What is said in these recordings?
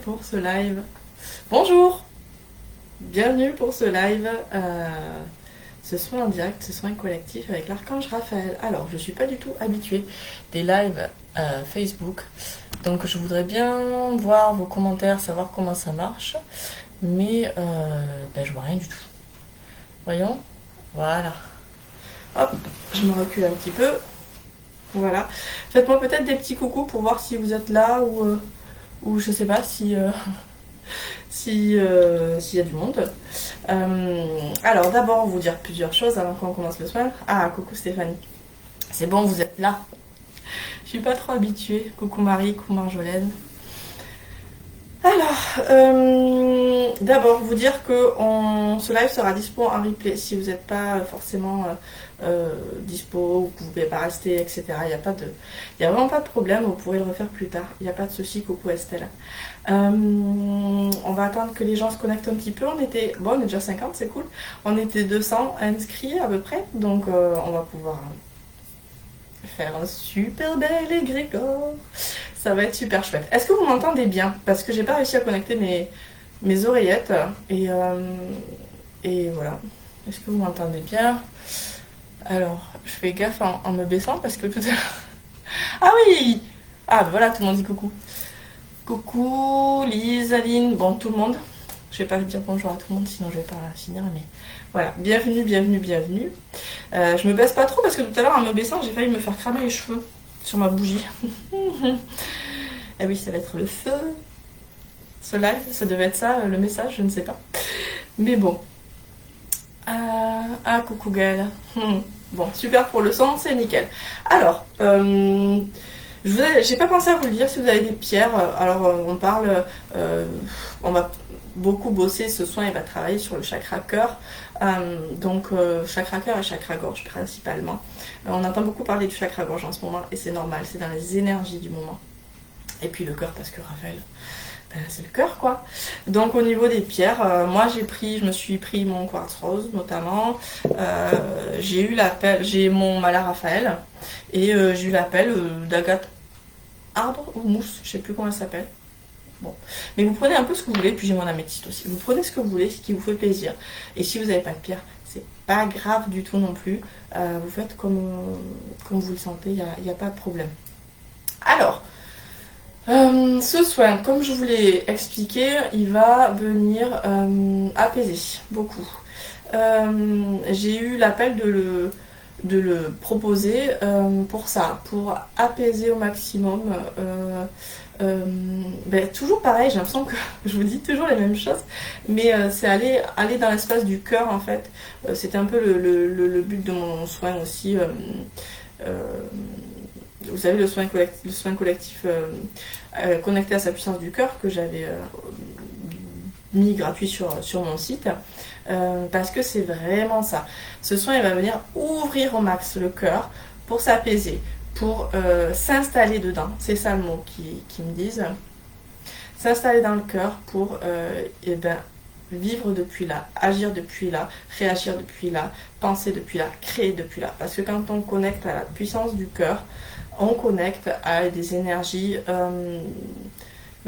pour ce live. Bonjour, bienvenue pour ce live. Ce soir en direct, ce soir collectif avec l'archange Raphaël. Alors, je suis pas du tout habituée des lives Facebook, donc je voudrais bien voir vos commentaires, savoir comment ça marche, mais je vois rien du tout. Voyons, voilà. Hop, je me recule un petit peu. Voilà. Faites-moi peut-être des petits coucous pour voir si vous êtes là ou je sais pas si s'il y a du monde. Alors d'abord vous dire plusieurs choses avant qu'on commence le soir. Ah, coucou Stéphanie. C'est bon, vous êtes là. Je suis pas trop habituée. Coucou Marie, coucou Marjolaine. Alors, d'abord vous dire que ce live sera dispo en replay si vous n'êtes pas forcément dispo ou que vous ne pouvez pas rester, etc. Il n'y a vraiment pas de problème, vous pourrez le refaire plus tard. Il n'y a pas de souci, coucou Estelle. On va attendre que les gens se connectent un petit peu. On est déjà 50, c'est cool. On était 200 inscrits à peu près, donc on va pouvoir faire un super bel égrégore. Ça va être super chouette. Est-ce que vous m'entendez bien? Parce que j'ai pas réussi à connecter mes oreillettes et voilà. Est-ce que vous m'entendez bien? Alors, je fais gaffe en me baissant parce que tout à l'heure... Ah oui! Ah voilà, tout le monde dit coucou. Coucou Lise, Aline, bon tout le monde. Je vais pas dire bonjour à tout le monde sinon je vais pas finir, mais voilà, bienvenue, bienvenue, bienvenue. Je me baisse pas trop parce que tout à l'heure en me baissant j'ai failli me faire cramer les cheveux sur ma bougie. Ah oui, ça va être le feu. Ce live, ça devait être ça, le message, je ne sais pas. Mais bon. Coucou Gaëlle. Bon, super pour le son, c'est nickel. Alors, j'ai pas pensé à vous le dire si vous avez des pierres. Alors, on va beaucoup bosser ce soin, il va travailler sur le chakra cœur. Donc, chakra cœur et chakra gorge principalement. On entend beaucoup parler du chakra gorge en ce moment et c'est normal, c'est dans les énergies du moment. Et puis le cœur, parce que Raphaël, c'est le cœur quoi. Donc au niveau des pierres, moi je me suis pris mon quartz rose notamment. J'ai eu l'appel, j'ai mon Mala Raphaël et j'ai eu l'appel d'agate arbre ou mousse, je sais plus comment elle s'appelle. Bon, mais vous prenez un peu ce que vous voulez, puis j'ai mon améthyste aussi. Vous prenez ce que vous voulez, ce qui vous fait plaisir. Et si vous n'avez pas de pierre, c'est pas grave du tout non plus. Vous faites comme vous le sentez, il n'y a pas de problème. Alors, ce soin, comme je vous l'ai expliqué, il va venir apaiser beaucoup. J'ai eu l'appel de le proposer pour ça, pour apaiser au maximum. Toujours pareil, j'ai l'impression que je vous dis toujours les mêmes choses, mais c'est aller dans l'espace du cœur en fait. C'était un peu le but de mon soin aussi. Vous savez, le soin collectif connecté à sa puissance du cœur que j'avais mis gratuit sur mon site, parce que c'est vraiment ça. Ce soin, il va venir ouvrir au max le cœur pour s'apaiser, pour s'installer dedans. C'est ça le mot qu'ils me disent. S'installer dans le cœur pour vivre depuis là, agir depuis là, réagir depuis là, penser depuis là, créer depuis là. Parce que quand on connecte à la puissance du cœur, on connecte à des énergies,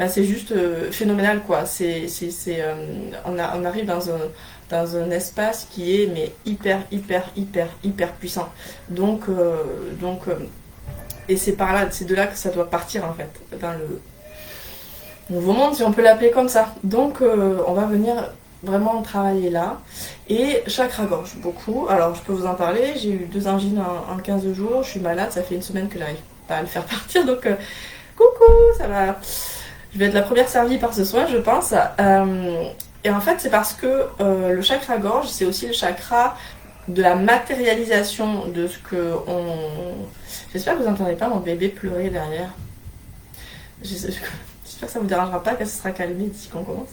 c'est juste phénoménal quoi. On arrive dans un espace qui est hyper puissant. Donc et c'est de là que ça doit partir en fait, dans le nouveau monde si on peut l'appeler comme ça. Donc on va venir vraiment travailler là. Et chakra gorge, beaucoup. Alors je peux vous en parler, j'ai eu 2 angines en 15 jours, je suis malade, ça fait une semaine que j'arrive pas à le faire partir, donc coucou, ça va. Je vais être la première servie par ce soin, je pense. Et en fait, c'est parce que le chakra gorge, c'est aussi le chakra de la matérialisation de ce que on... J'espère que vous n'entendez pas mon bébé pleurer derrière. J'espère que ça ne vous dérangera pas, qu'elle se sera calmée d'ici qu'on commence.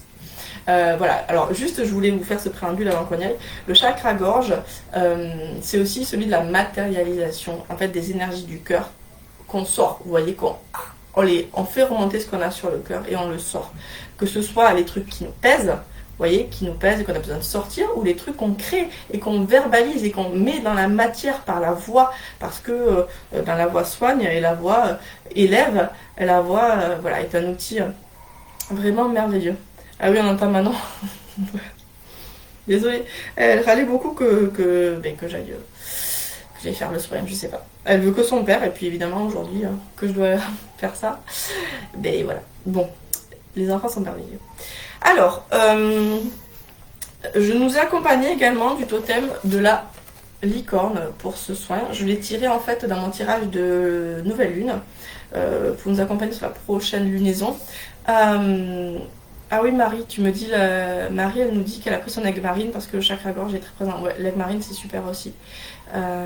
Voilà, alors juste je voulais vous faire ce préambule avant qu'on y aille. Le chakra gorge, c'est aussi celui de la matérialisation, en fait des énergies du cœur qu'on sort. Vous voyez on fait remonter ce qu'on a sur le cœur et on le sort. Que ce soit les trucs qui nous pèsent, vous voyez, qui nous pèsent et qu'on a besoin de sortir, ou les trucs qu'on crée et qu'on verbalise et qu'on met dans la matière par la voix, parce que la voix soigne et la voix élève, et la voix est un outil Vraiment merveilleux. Ah oui, on entend Manon. Désolée. Elle râlait beaucoup que j'aille faire le soin, je sais pas. Elle veut que son père, et puis évidemment aujourd'hui que je dois faire ça. Mais voilà. Bon, les enfants sont merveilleux. Alors, je nous ai accompagné également du totem de la licorne pour ce soin. Je l'ai tiré en fait dans mon tirage de nouvelle lune pour nous accompagner sur la prochaine lunaison. Ah oui, Marie, tu me dis, Marie, elle nous dit qu'elle a pris son aigle marine parce que le chakra gorge est très présent. Ouais, l'aigle marine, c'est super aussi.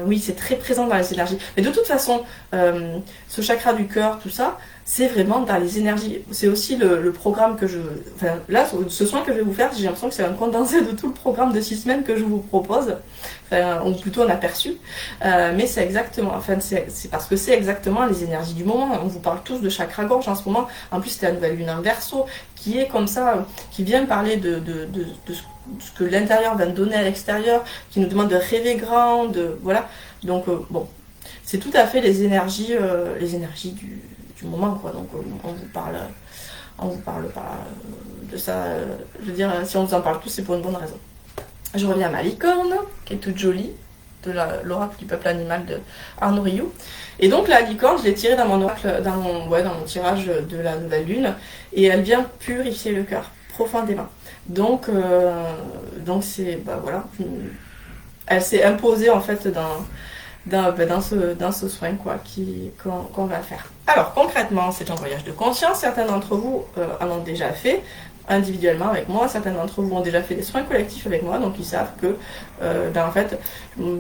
Oui, c'est très présent dans les énergies. Mais de toute façon, ce chakra du cœur, tout ça, c'est vraiment dans les énergies. C'est aussi le programme que je... Enfin, là, ce soin que je vais vous faire, j'ai l'impression que c'est un condensé de tout le programme de 6 semaines que je vous propose. Enfin, ou plutôt un aperçu. Mais c'est exactement... Enfin, c'est parce que c'est exactement les énergies du moment. On vous parle tous de chakra gorge en ce moment. En plus, c'est la nouvelle lune en Verseau qui est comme ça, qui vient parler de ce que l'intérieur va nous donner à l'extérieur, qui nous demande de rêver grand, voilà. Donc bon, c'est tout à fait les énergies du moment, quoi. Donc on vous parle pas de ça. Je veux dire, si on vous en parle tous, c'est pour une bonne raison. Je reviens à ma licorne, qui est toute jolie, de l'oracle du peuple animal de Arnaud Rioux. Et donc la licorne, je l'ai tirée dans mon oracle, dans mon tirage de la nouvelle lune, et elle vient purifier le cœur profondément. Donc c'est, bah voilà, elle s'est imposée en fait dans ce soin quoi qu'on va faire. Alors concrètement, c'est un voyage de conscience. Certains d'entre vous en ont déjà fait individuellement avec moi, certains d'entre vous ont déjà fait des soins collectifs avec moi, donc ils savent que en fait,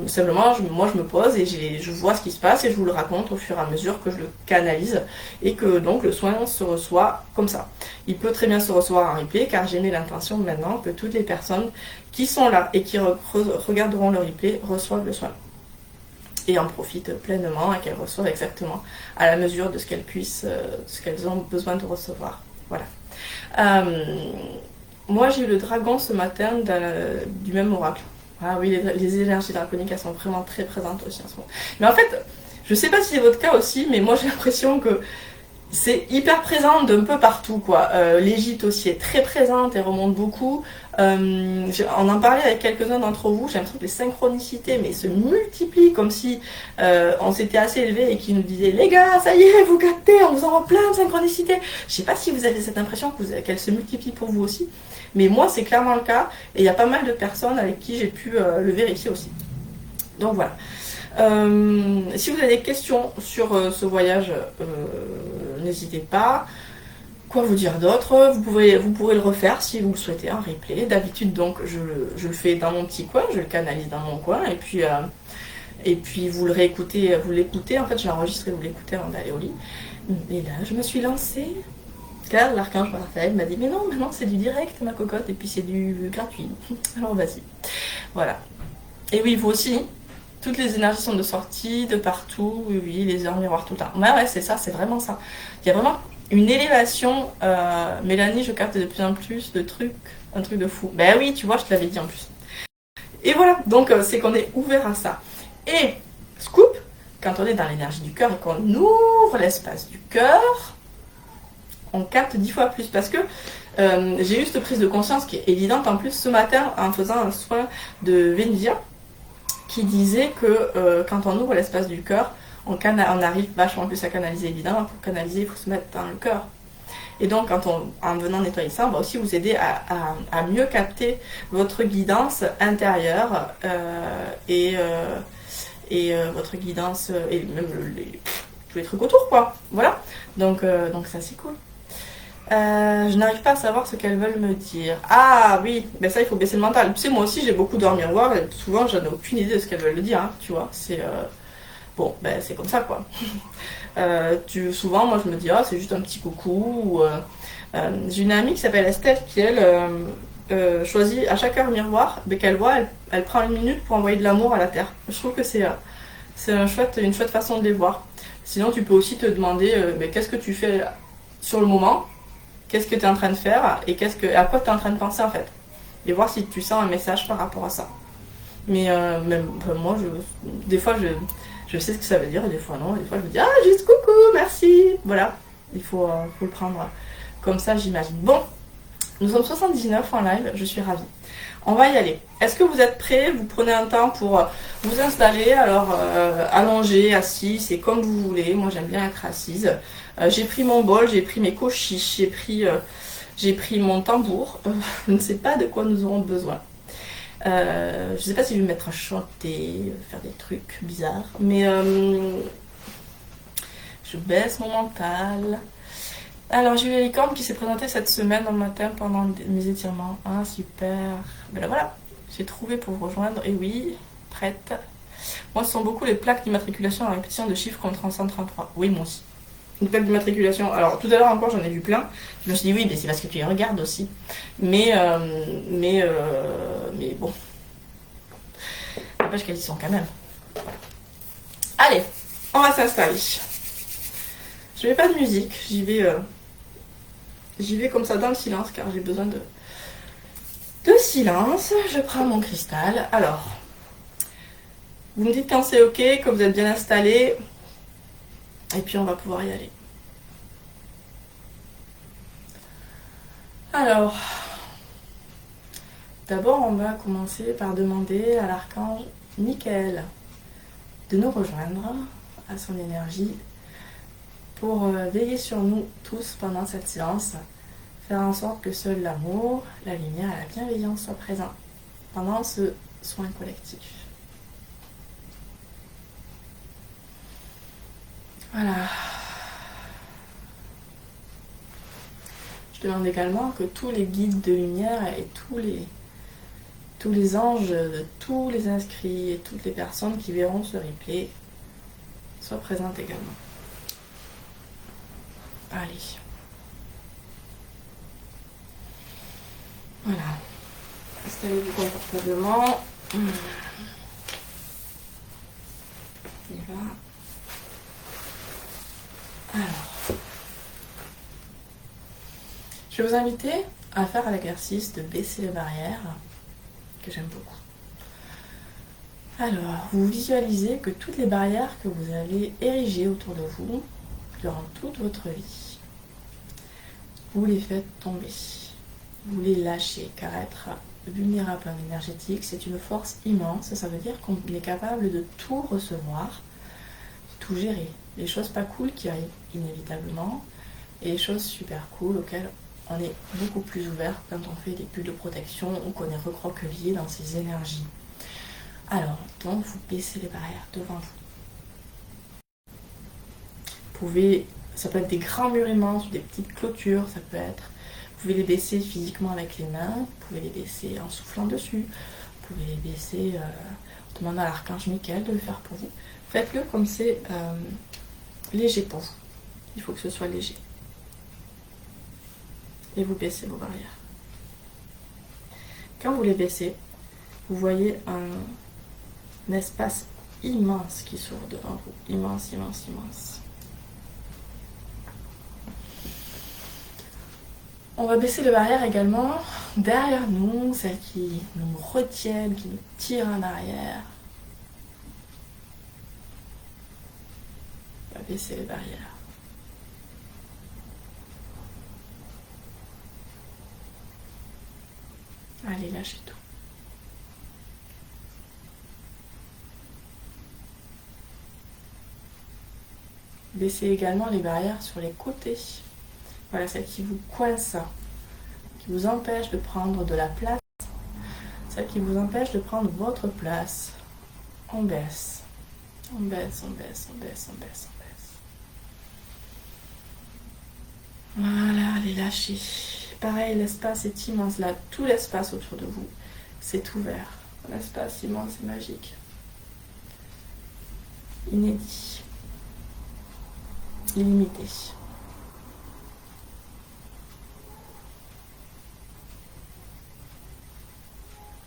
simplement moi je me pose et je vois ce qui se passe et je vous le raconte au fur et à mesure que je le canalise et que donc le soin se reçoit comme ça. Il peut très bien se recevoir en replay car j'ai mis l'intention maintenant que toutes les personnes qui sont là et qui regarderont le replay reçoivent le soin et en profitent pleinement et qu'elles reçoivent exactement à la mesure de ce qu'elles puissent, ce qu'elles ont besoin de recevoir. Voilà. Moi j'ai eu le dragon ce matin du même oracle. Ah oui, les énergies draconiques elles sont vraiment très présentes aussi en ce moment. Mais en fait, je sais pas si c'est votre cas aussi, mais moi j'ai l'impression que c'est hyper présent d'un peu partout quoi. L'Égypte aussi est très présente et remonte beaucoup. On en parlait avec quelques-uns d'entre vous, j'ai l'impression que les synchronicités mais se multiplient comme si on s'était assez élevé et qu'ils nous disaient les gars ça y est vous captez, on vous envoie plein de synchronicités. Je sais pas si vous avez cette impression qu'elles se multiplient pour vous aussi, mais moi c'est clairement le cas et il y a pas mal de personnes avec qui j'ai pu le vérifier aussi. Donc voilà. Si vous avez des questions sur ce voyage, n'hésitez pas. Quoi vous dire d'autre? Vous pourrez le refaire si vous le souhaitez en replay. D'habitude, donc, je le fais dans mon petit coin, je le canalise dans mon coin, et puis vous le réécoutez, vous l'écoutez. En fait, je l'enregistre et vous l'écoutez avant d'aller au lit. Et là, je me suis lancée. Car l'archange Raphaël m'a dit mais non, maintenant c'est du direct ma cocotte, et puis c'est du gratuit. Alors vas-y. Voilà. Et oui, vous aussi. Toutes les énergies sont de sortie, de partout, oui, les heures miroirs tout le temps. Ouais, c'est ça, c'est vraiment ça. Il y a vraiment une élévation. Mélanie, je capte de plus en plus de trucs, un truc de fou. Ben oui, tu vois, je te l'avais dit en plus. Et voilà, donc c'est qu'on est ouvert à ça. Et, scoop, quand on est dans l'énergie du cœur et qu'on ouvre l'espace du cœur, on capte 10 fois plus. Parce que j'ai eu cette prise de conscience qui est évidente en plus ce matin en faisant un soin de Vénusia, qui disait que quand on ouvre l'espace du cœur, on arrive vachement plus à canaliser. Évidemment, pour canaliser, il faut se mettre dans le cœur. Et donc, en venant nettoyer ça, on va aussi vous aider à mieux capter votre guidance intérieure et votre guidance et même tous les trucs autour, quoi. Voilà. Donc ça, c'est cool. Je n'arrive pas à savoir ce qu'elles veulent me dire. Ah oui, ben ça il faut baisser le mental. Tu sais, moi aussi j'ai beaucoup dormi au revoir et souvent j'en ai aucune idée de ce qu'elles veulent me dire, hein, tu vois. C'est bon, ben c'est comme ça quoi. Souvent moi je me dis, ah c'est juste un petit coucou. J'ai une amie qui s'appelle Estelle qui elle choisit à chaque heure miroir ben, qu'elle voit, elle prend une minute pour envoyer de l'amour à la terre. Je trouve que c'est une chouette façon de les voir. Sinon tu peux aussi te demander ben, qu'est-ce que tu fais sur le moment. Qu'est-ce que tu es en train de faire et à quoi tu es en train de penser en fait. Et voir si tu sens un message par rapport à ça. Mais même moi, des fois, je sais ce que ça veut dire et des fois non. Et des fois, je me dis, ah, juste coucou, merci. Voilà, il faut le prendre comme ça j'imagine. Bon, nous sommes 79 en live, je suis ravie. On va y aller. Est-ce que vous êtes prêts? Vous prenez un temps pour vous installer. Alors, allongé, assis, c'est comme vous voulez. Moi, j'aime bien être assise. J'ai pris mon bol, j'ai pris mes cochiches, j'ai pris mon tambour. Je ne sais pas de quoi nous aurons besoin. Je ne sais pas si je vais me mettre à chanter, faire des trucs bizarres. Mais je baisse mon mental. Alors, j'ai eu la licorne qui s'est présentée cette semaine dans le matin pendant mes étirements. Ah, super. Ben là, voilà, j'ai trouvé pour vous rejoindre. Et oui, prête. Moi, ce sont beaucoup les plaques d'immatriculation à répétition de chiffres comme 333. Oui, moi aussi. Une plaque d'immatriculation. Alors, tout à l'heure encore, j'en ai vu plein. Je me suis dit, oui, mais c'est parce que tu les regardes aussi. Mais bon. N'empêche qu'elles y sont quand même. Allez, on va s'installer. Je mets pas de musique, j'y vais comme ça dans le silence car j'ai besoin de silence. Je prends mon cristal. Alors, vous me dites quand c'est ok, que vous êtes bien installé. Et puis on va pouvoir y aller. Alors, d'abord on va commencer par demander à l'archange Michael de nous rejoindre à son énergie pour veiller sur nous tous pendant cette séance. Faire en sorte que seul l'amour, la lumière et la bienveillance soient présents pendant ce soin collectif. Voilà. Je demande également que tous les guides de lumière et tous les anges de tous les inscrits et toutes les personnes qui verront ce replay soient présentes également. Allez. Voilà. Installez-vous confortablement. On y va. Alors. Je vais vous inviter à faire l'exercice de baisser les barrières, que j'aime beaucoup. Alors, vous visualisez que toutes les barrières que vous avez érigées autour de vous durant toute votre vie, vous les faites tomber. Vous les lâchez, car être vulnérable en énergétique, c'est une force immense. Ça veut dire qu'on est capable de tout recevoir, de tout gérer. Les choses pas cool qui arrivent inévitablement, et les choses super cool auxquelles on est beaucoup plus ouvert quand on fait des bulles de protection ou qu'on est recroquevillé dans ces énergies. Alors, donc, vous baissez les barrières devant vous. Vous pouvez, ça peut être des grands murs immenses ou des petites clôtures, ça peut être. Vous pouvez les baisser physiquement avec les mains, vous pouvez les baisser en soufflant dessus, vous pouvez les baisser en demandant à l'archange Michael de le faire pour vous. Faites-le comme c'est léger pour vous. Il faut que ce soit léger. Et vous baissez vos barrières. Quand vous les baissez, vous voyez un espace immense qui s'ouvre devant vous. Immense, immense, immense. On va baisser les barrières également derrière nous, celles qui nous retiennent, qui nous tirent en arrière. On va baisser les barrières. Allez, lâchez tout. Baissez également les barrières sur les côtés. Voilà, celles qui vous coincent, qui vous empêchent de prendre de la place, celles qui vous empêchent de prendre votre place. On baisse. On baisse, on baisse, on baisse, on baisse, on baisse. Voilà, allez, lâchez. Pareil, l'espace est immense là. Tout l'espace autour de vous, c'est ouvert. Un espace immense et magique. Inédit. Illimité.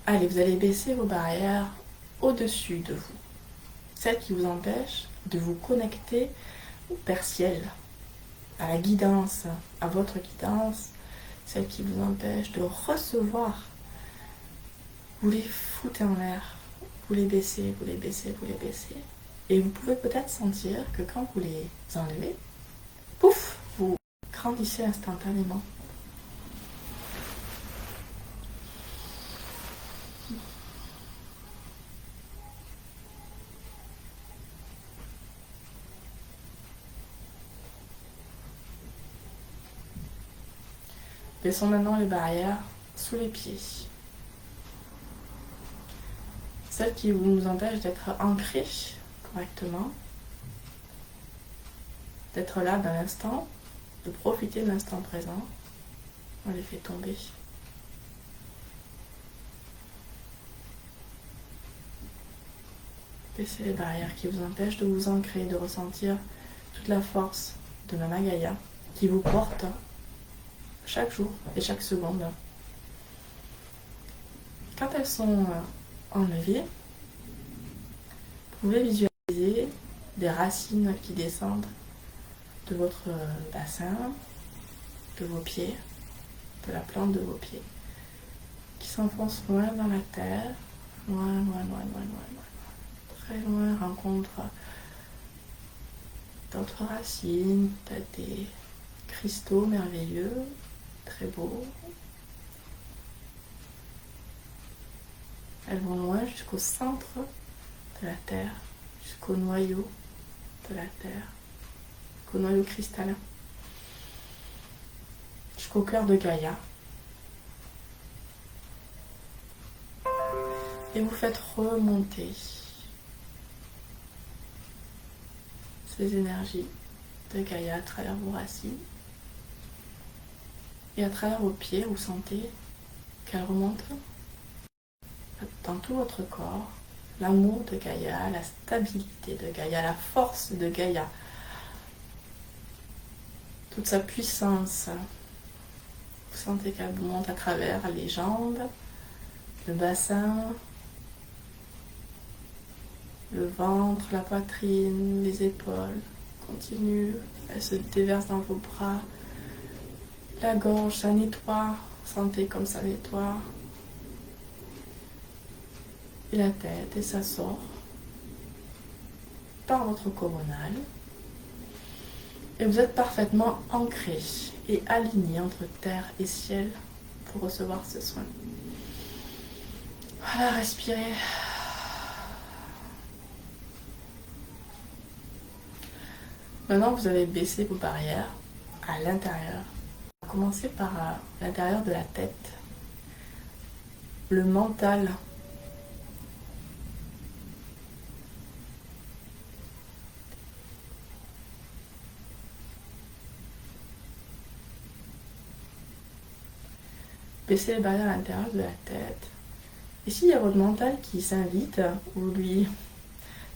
Allez, vous allez baisser vos barrières au-dessus de vous. Celles qui vous empêchent de vous connecter au Père Ciel, à la guidance, à votre guidance. Celles qui vous empêchent de recevoir. Vous les foutez en l'air. Vous les baissez, vous les baissez, vous les baissez. Et vous pouvez peut-être sentir que quand vous les enlevez, pouf, vous grandissez instantanément. Baissons maintenant les barrières sous les pieds. Celles qui nous empêchent d'être ancrés correctement, d'être là dans l'instant, de profiter de l'instant présent, on les fait tomber. Baissez les barrières qui vous empêchent de vous ancrer, de ressentir toute la force de Mama Gaïa qui vous porte chaque jour et chaque seconde. Quand elles sont enlevées, vous pouvez visualiser des racines qui descendent de votre bassin, de vos pieds, de la plante de vos pieds, qui s'enfoncent loin dans la terre, loin, très loin, rencontre d'autres racines, peut-être des cristaux merveilleux, très beaux. Elles vont loin jusqu'au centre de la terre, jusqu'au noyau de la terre, jusqu'au noyau cristallin, jusqu'au cœur de Gaïa. Et vous faites remonter ces énergies de Gaïa à travers vos racines. Et à travers vos pieds, vous sentez qu'elles remontent dans tout votre corps. L'amour de Gaïa, la stabilité de Gaïa, la force de Gaïa, toute sa puissance. Vous sentez qu'elle monte à travers les jambes, le bassin, le ventre, la poitrine, les épaules. Continue, elle se déverse dans vos bras. La gorge, ça nettoie. Sentez comme ça nettoie. Et la tête, et ça sort par votre coronale. Et vous êtes parfaitement ancré et aligné entre terre et ciel pour recevoir ce soin. Voilà, respirez. Maintenant, vous avez baissé vos barrières à l'intérieur. Commencez par l'intérieur de la tête, le mental. Baissez les barrières à l'intérieur de la tête. Et s'il y a votre mental qui s'invite, vous lui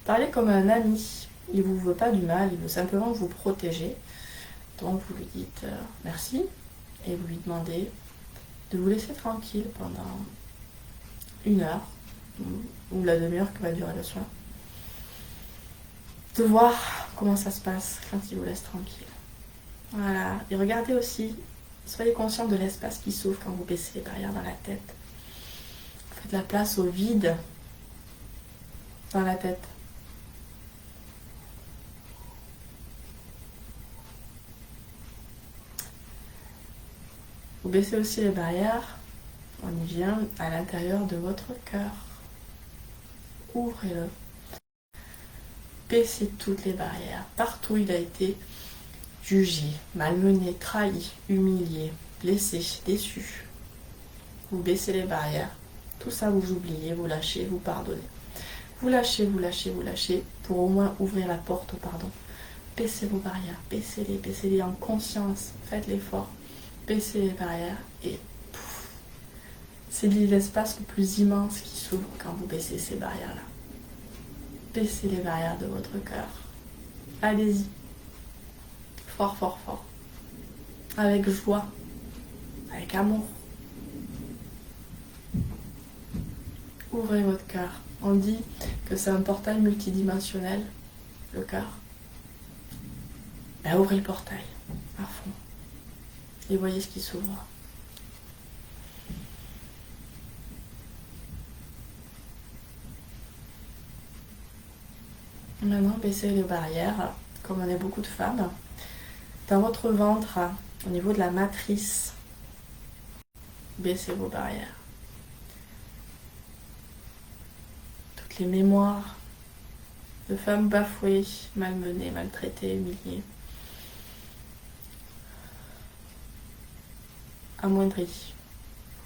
parlez comme un ami. Il ne vous veut pas du mal, il veut simplement vous protéger. Donc vous lui dites merci et vous lui demandez de vous laisser tranquille pendant 1 heure ou la demi-heure que va durer le soin. De voir comment ça se passe quand il vous laisse tranquille. Voilà. Et regardez aussi, soyez conscient de l'espace qui s'ouvre quand vous baissez les barrières dans la tête. Faites la place au vide dans la tête. Vous baissez aussi les barrières, on y vient, à l'intérieur de votre cœur. Ouvrez-le. Baissez toutes les barrières. Partout où il a été jugé, malmené, trahi, humilié, blessé, déçu. Vous baissez les barrières. Tout ça, vous oubliez, vous lâchez, vous pardonnez. Vous lâchez, vous lâchez, vous lâchez pour au moins ouvrir la porte au pardon. Baissez vos barrières, baissez-les en conscience. Faites l'effort. Baissez les barrières et pouf, c'est l'espace le plus immense qui s'ouvre quand vous baissez ces barrières-là. Baissez les barrières de votre cœur. Allez-y. Fort, fort, fort. Avec joie. Avec amour. Ouvrez votre cœur. On dit que c'est un portail multidimensionnel, le cœur. Ben, ouvrez le portail à fond. Et voyez ce qui s'ouvre. Maintenant, baissez les barrières, comme on est beaucoup de femmes. Dans votre ventre, Au niveau de la matrice, baissez vos barrières. Toutes les mémoires de femmes bafouées, malmenées, maltraitées, humiliées, amoindries.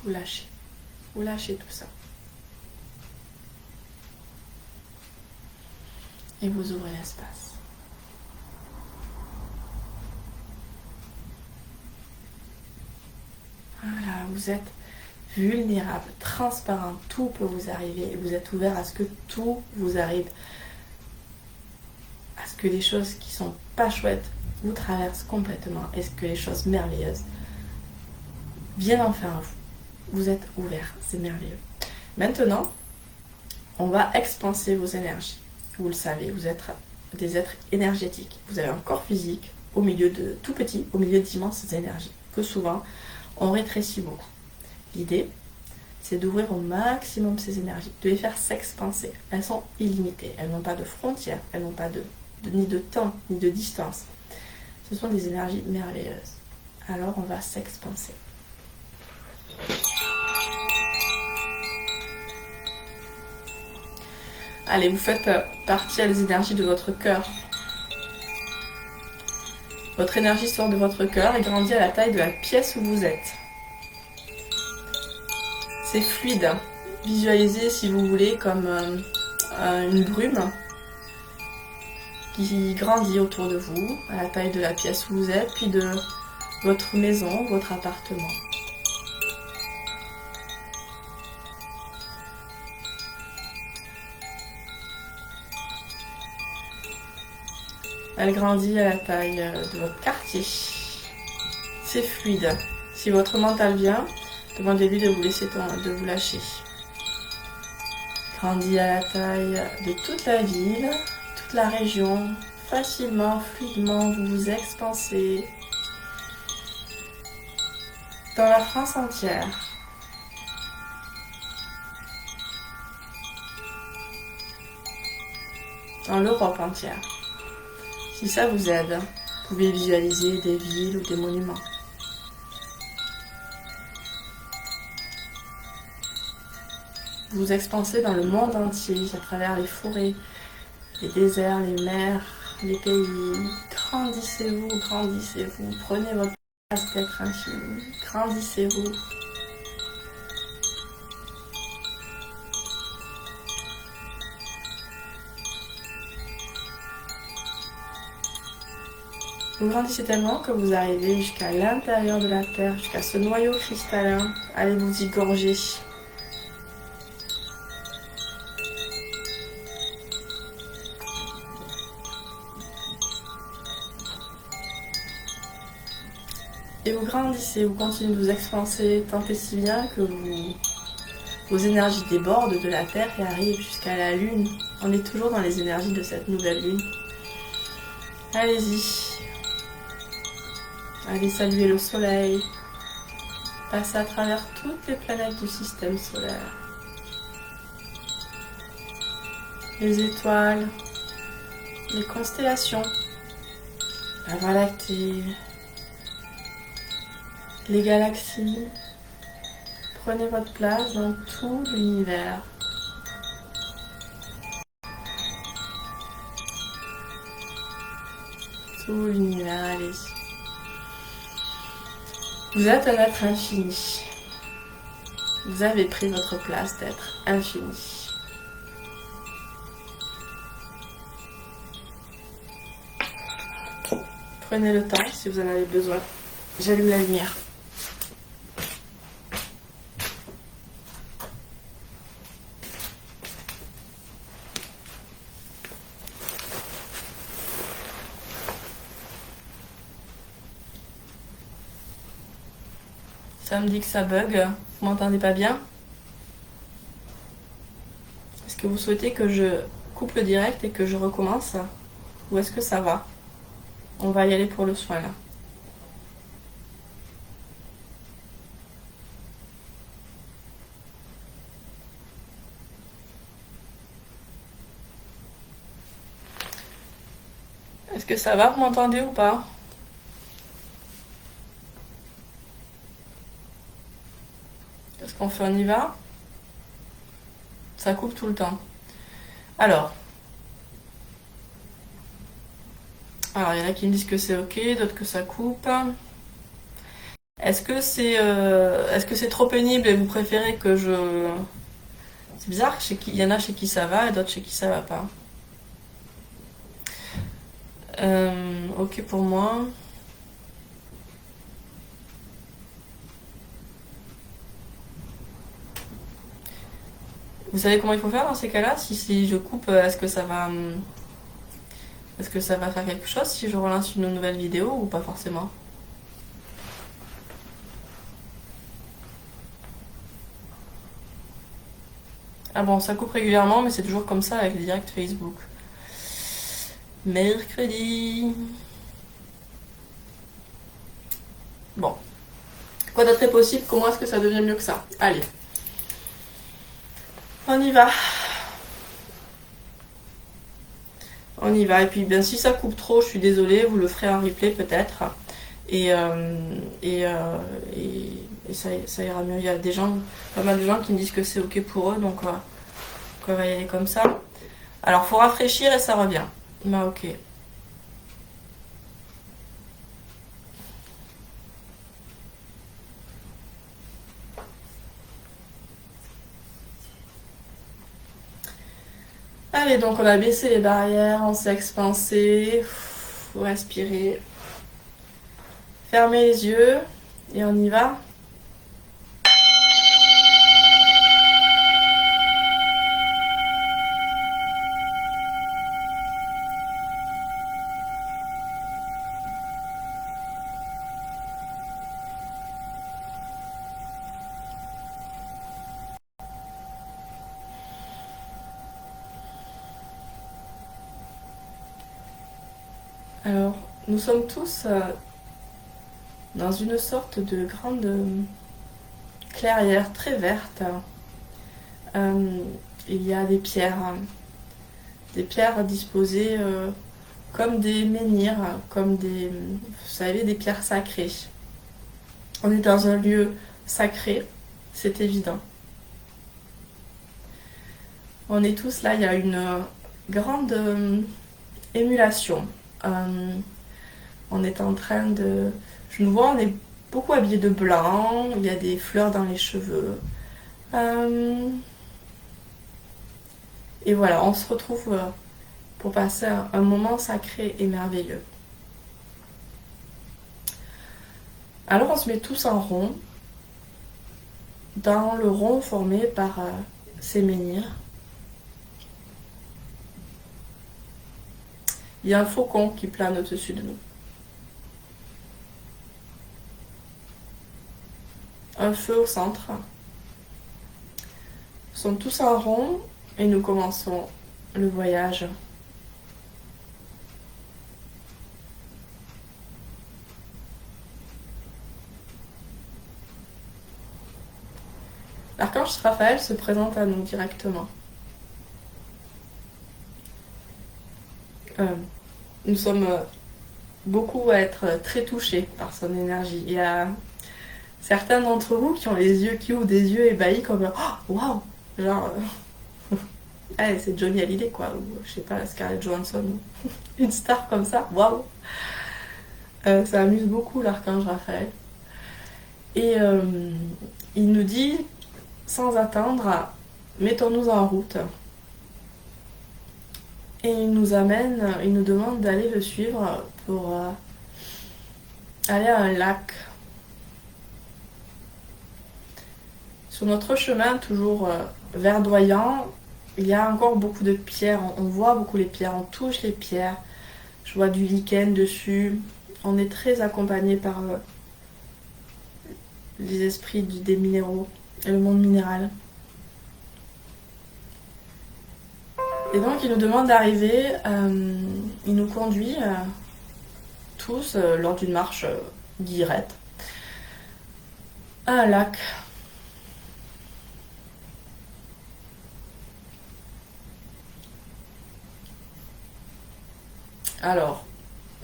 Vous lâchez. Vous lâchez tout ça. Et vous ouvrez l'espace. Voilà, vous êtes vulnérable, transparent, tout peut vous arriver et vous êtes ouvert à ce que tout vous arrive, à ce que les choses qui sont pas chouettes vous traversent complètement et ce que les choses merveilleuses viennent enfin à vous. Vous êtes ouvert, c'est merveilleux. Maintenant, on va expanser vos énergies. Vous le savez, vous êtes des êtres énergétiques. Vous avez un corps physique au milieu de tout petit, au milieu d'immenses énergies que souvent on rétrécit beaucoup. L'idée, c'est d'ouvrir au maximum ces énergies, de les faire s'expanser. Elles sont illimitées, elles n'ont pas de frontières, elles n'ont pas ni de temps, ni de distance. Ce sont des énergies merveilleuses. Alors on va s'expanser. Allez, vous faites partir les énergies de votre cœur. Votre énergie sort de votre cœur et grandit à la taille de la pièce où vous êtes. C'est fluide. Visualisez, si vous voulez, comme une brume qui grandit autour de vous, à la taille de la pièce où vous êtes, puis de votre maison, votre appartement. Elle grandit à la taille de votre quartier. C'est fluide. Si votre mental vient, demandez-lui de vous laisser de vous lâcher. Grandit à la taille de toute la ville, toute la région. Facilement, fluidement, vous vous expansez. Dans la France entière. Dans l'Europe entière. Si ça vous aide, vous pouvez visualiser des villes ou des monuments. Vous vous expansez dans le monde entier, à travers les forêts, les déserts, les mers, les pays. Grandissez-vous, grandissez-vous. Prenez votre place d'être infini. Grandissez-vous. Vous grandissez tellement que vous arrivez jusqu'à l'intérieur de la Terre, jusqu'à ce noyau cristallin. Allez vous y gorger. Et vous grandissez, vous continuez de vous expanser tant et si bien que vos énergies débordent de la Terre et arrivent jusqu'à la Lune. On est toujours dans les énergies de cette nouvelle Lune. Allez-y. Allez saluer le soleil. Passez à travers toutes les planètes du système solaire. Les étoiles, les constellations, la Voie lactée, les galaxies. Prenez votre place dans tout l'univers. Tout l'univers, allez-y. Vous êtes un être infini. Vous avez pris votre place d'être infini. Prenez le temps si vous en avez besoin. J'allume la lumière. Ça me dit que ça bug. Vous m'entendez pas bien? Est-ce que vous souhaitez que je coupe le direct et que je recommence? Ou est-ce que ça va? On va y aller pour le soin là. Est-ce que ça va? Vous m'entendez ou pas? Qu'est-ce qu'on fait? On y va? Ça coupe tout le temps. Alors, il y en a qui me disent que c'est ok, d'autres que ça coupe. Est-ce que c'est trop pénible et vous préférez que je... C'est bizarre, il y en a chez qui ça va et d'autres chez qui ça va pas. Ok pour moi. Vous savez comment il faut faire dans ces cas-là? Si je coupe, est-ce que ça va faire quelque chose si je relance une nouvelle vidéo ou pas forcément? Ah bon, ça coupe régulièrement, mais c'est toujours comme ça avec les directs Facebook. Mercredi. Bon. Quoi d'autre est possible? Comment est-ce que ça devient mieux que ça? Allez. On y va. On y va. Et puis, bien, si ça coupe trop, je suis désolée, vous le ferez en replay peut-être. Et, ça ira mieux. Il y a pas mal de gens qui me disent que c'est ok pour eux, donc on va y aller comme ça. Alors, faut rafraîchir et ça revient. Bah, ok. Allez, donc on a baissé les barrières, on s'est expansé. Faut respirer. Fermez les yeux et on y va. Alors, nous sommes tous dans une sorte de grande clairière très verte. Il y a des pierres disposées comme des menhirs, comme vous savez, des pierres sacrées. On est dans un lieu sacré, c'est évident. On est tous là, il y a une grande émulation. On est en train de... Je nous vois, on est beaucoup habillés de blanc, il y a des fleurs dans les cheveux. Et voilà, on se retrouve pour passer un moment sacré et merveilleux. Alors on se met tous en rond, dans le rond formé par ces menhirs. Il y a un faucon qui plane au-dessus de nous. Un feu au centre. Nous sommes tous en rond et nous commençons le voyage. L'archange Raphaël se présente à nous directement. Nous sommes beaucoup à être très touchés par son énergie. Il y a certains d'entre vous qui ont les yeux qui ouvrent des yeux ébahis comme oh, waouh, genre c'est Johnny Hallyday quoi, ou je sais pas, Scarlett Johansson, une star comme ça, waouh. Ça amuse beaucoup l'archange Raphaël. Et il nous dit, sans attendre, mettons-nous en route. Et il nous demande d'aller le suivre pour aller à un lac. Sur notre chemin, toujours verdoyant, il y a encore beaucoup de pierres. On voit beaucoup les pierres, on touche les pierres. Je vois du lichen dessus. On est très accompagné par les esprits des minéraux et le monde minéral. Et donc il nous demande d'arriver, il nous conduit tous lors d'une marche guillerette à un lac. Alors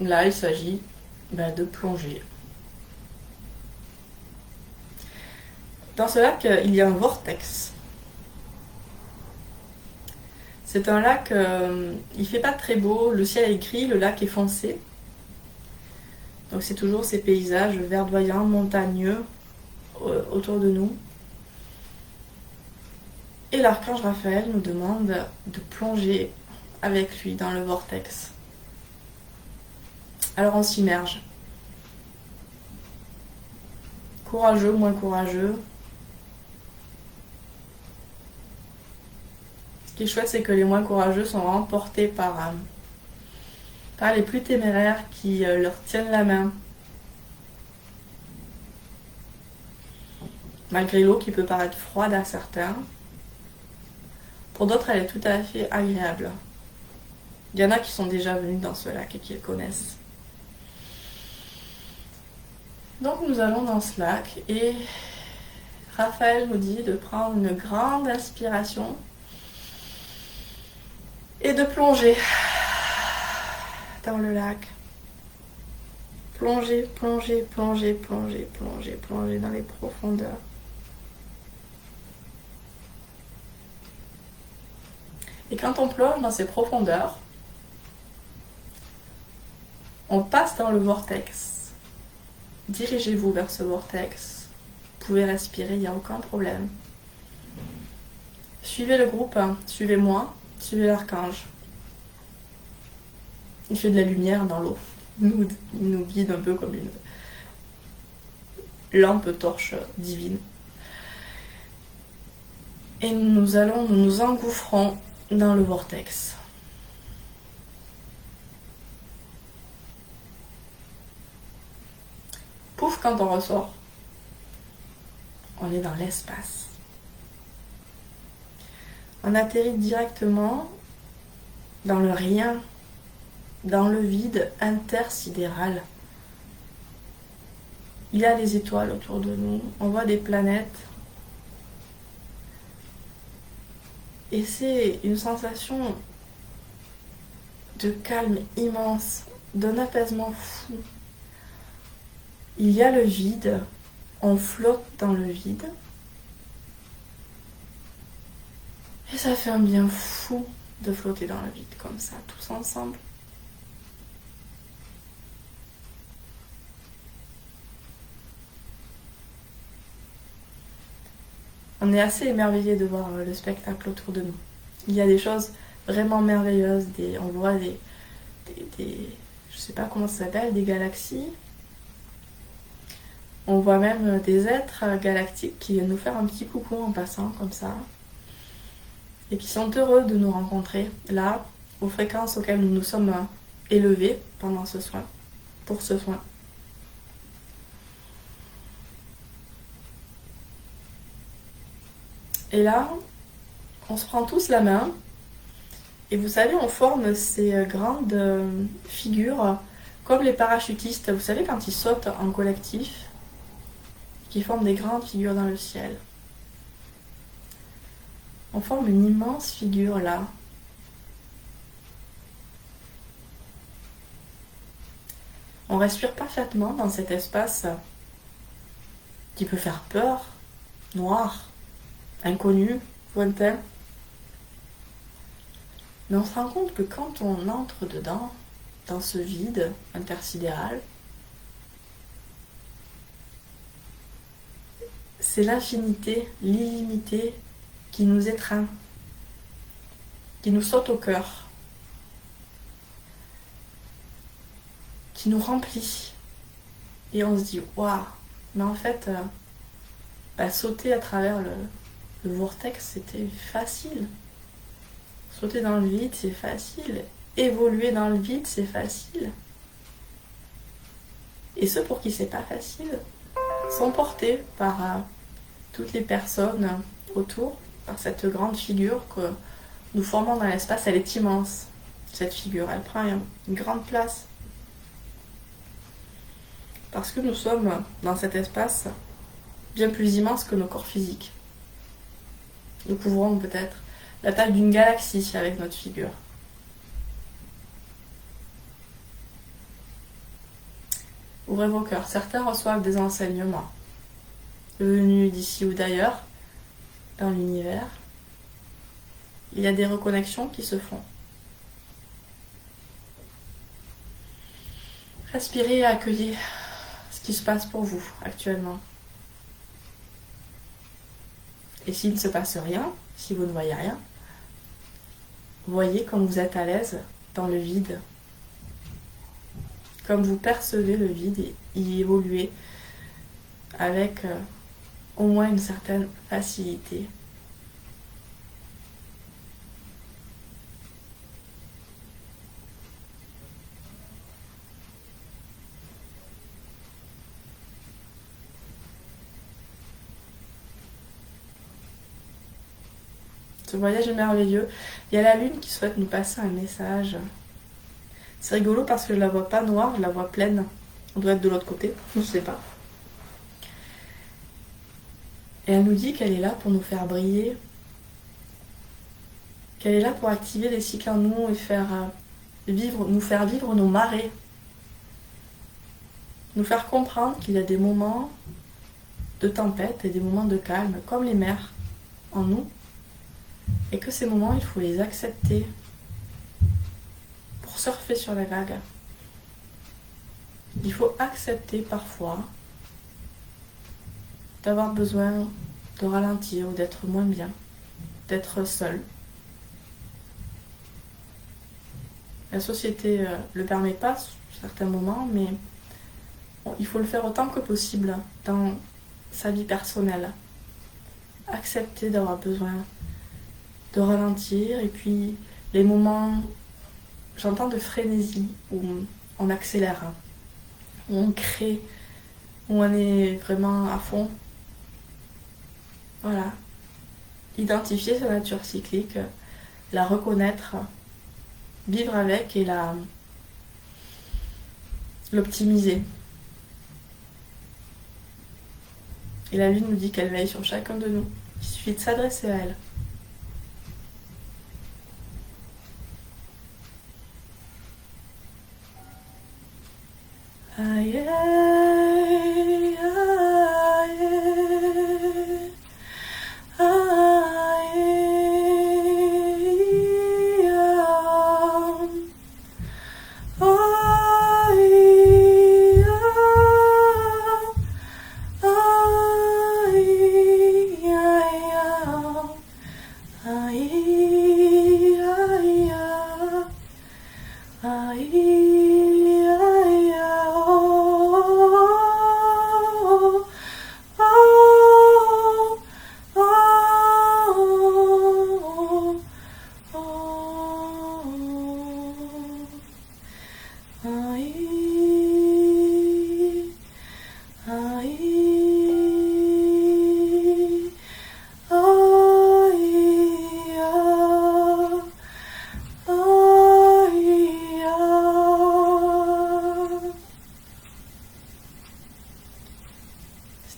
là il s'agit de plonger. Dans ce lac, il y a un vortex. C'est un lac, il fait pas très beau, le ciel est gris, le lac est foncé. Donc c'est toujours ces paysages verdoyants, montagneux autour de nous. Et l'archange Raphaël nous demande de plonger avec lui dans le vortex. Alors on s'immerge. Courageux, moins courageux. Ce qui est chouette, c'est que les moins courageux sont remportés par les plus téméraires qui leur tiennent la main. Malgré l'eau qui peut paraître froide à certains, pour d'autres, elle est tout à fait agréable. Il y en a qui sont déjà venus dans ce lac et qui le connaissent. Donc nous allons dans ce lac et Raphaël nous dit de prendre une grande inspiration et de plonger dans le lac. Plonger, plonger, plonger, plonger, plonger, plonger dans les profondeurs. Et quand on plonge dans ces profondeurs, on passe dans le vortex. Dirigez-vous vers ce vortex. Vous pouvez respirer, il n'y a aucun problème. Suivez le groupe, suivez-moi, suivez l'archange. Il fait de la lumière dans l'eau. Il nous guide un peu comme une lampe torche divine. Et nous nous engouffrons dans le vortex. Pouf, quand on ressort, on est dans l'espace. On atterrit directement dans le rien, dans le vide intersidéral. Il y a les étoiles autour de nous, on voit des planètes. Et c'est une sensation de calme immense, d'un apaisement fou. Il y a le vide, on flotte dans le vide. Et ça fait un bien fou de flotter dans le vide comme ça, tous ensemble. On est assez émerveillé de voir le spectacle autour de nous. Il y a des choses vraiment merveilleuses, on voit des je sais pas comment ça s'appelle, des galaxies. On voit même des êtres galactiques qui viennent nous faire un petit coucou en passant comme ça. Et qui sont heureux de nous rencontrer là, aux fréquences auxquelles nous nous sommes élevés pendant ce soin, pour ce soin. Et là, on se prend tous la main. Et vous savez, on forme ces grandes figures, comme les parachutistes. Vous savez, quand ils sautent en collectif, qui forment des grandes figures dans le ciel. On forme une immense figure là. On respire parfaitement dans cet espace qui peut faire peur, noir, inconnu, lointain. Mais on se rend compte que quand on entre dedans, dans ce vide intersidéral, c'est l'infinité, l'illimité qui nous étreint, qui nous saute au cœur, qui nous remplit. Et on se dit, waouh, mais en fait, sauter à travers le vortex, c'était facile. Sauter dans le vide, c'est facile. Évoluer dans le vide, c'est facile. Et ceux pour qui c'est pas facile sont portés par toutes les personnes autour, par cette grande figure que nous formons dans l'espace. Elle est immense, cette figure. Elle prend une grande place. Parce que nous sommes dans cet espace bien plus immense que nos corps physiques. Nous couvrons peut-être la taille d'une galaxie avec notre figure. Ouvrez vos cœurs. Certains reçoivent des enseignements. venus d'ici ou d'ailleurs, dans l'univers. Il y a des reconnexions qui se font. Respirez et accueillez ce qui se passe pour vous actuellement. Et s'il ne se passe rien, si vous ne voyez rien, voyez comme vous êtes à l'aise dans le vide, comme vous percevez le vide et y évoluez avec au moins une certaine facilité. Ce voyage est merveilleux. Il y a la lune qui souhaite nous passer un message. C'est rigolo parce que je la vois pas noire, je la vois pleine. On doit être de l'autre côté, je ne sais pas. Et elle nous dit qu'elle est là pour nous faire briller, qu'elle est là pour activer les cycles en nous et nous faire vivre nos marées. Nous faire comprendre qu'il y a des moments de tempête et des moments de calme, comme les mers en nous. Et que ces moments, il faut les accepter pour surfer sur la vague. Il faut accepter parfois d'avoir besoin de ralentir ou d'être moins bien, d'être seul. La société ne le permet pas à certains moments, mais il faut le faire autant que possible dans sa vie personnelle. Accepter d'avoir besoin de ralentir, et puis les moments, j'entends de frénésie, où on accélère, où on crée, où on est vraiment à fond. Voilà. Identifier sa nature cyclique, la reconnaître, vivre avec et l'optimiser. Et la lune nous dit qu'elle veille sur chacun de nous. Il suffit de s'adresser à elle. Aïe, aïe, aïe,